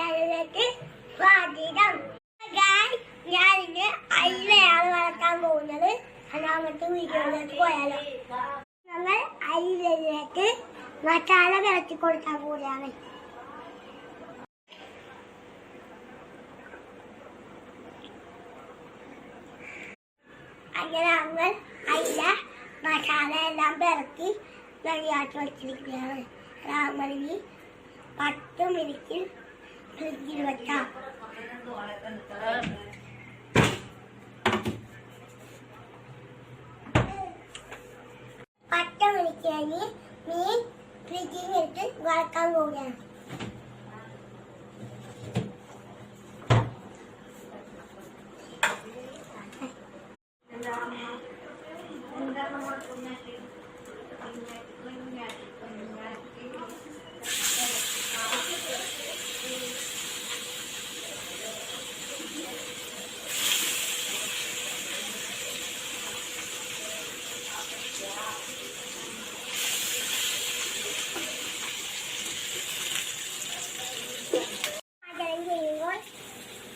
ചാനലിലേക്ക് സ്വാഗതം. ഞാനിന്ന് അയിലയാണ് വളർത്താൻ പോകുന്നത്. രണ്ടാമത്തെ വീഡിയോയിലേക്ക് പോയാലോ. നമ്മൾ അയിലയിലേക്ക് മസാല കിടത്തി കൊടുക്കാൻ പോവുകയാണ്. അങ്ങനെ നമ്മൾ അയില മസാല എല്ലാം പിറക്കി റെഡിയാക്കി വെച്ചിരിക്കുകയാണ്. രാമലി 10 മിനിറ്റ് ഫ്രിഡ്ജിൽ വെക്കാം. 10 മിനിറ്റ് കഴിഞ്ഞ് മീൻ ഫ്രിഡ്ജിൽ വെച്ച് വറക്കാൻ പോവുകയാണ്.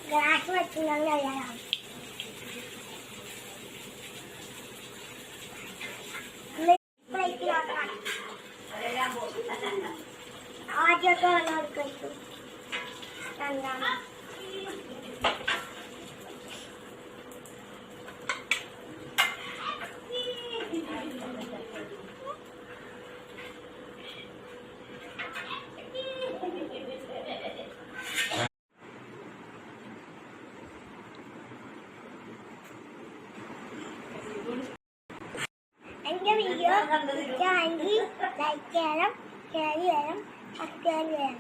ഗ്ലാസ് വെക്കുന്നത് ആദ്യമൊക്കെ വെള്ളം രണ്ടാമത് എന്റെ വീഡിയോ ഇഷ്ടമാണെങ്കിൽ ലൈക്ക് ചെയ്യണം, ഷെയർ ചെയ്യണം, സബ്സ്ക്രൈബ് ചെയ്യണം.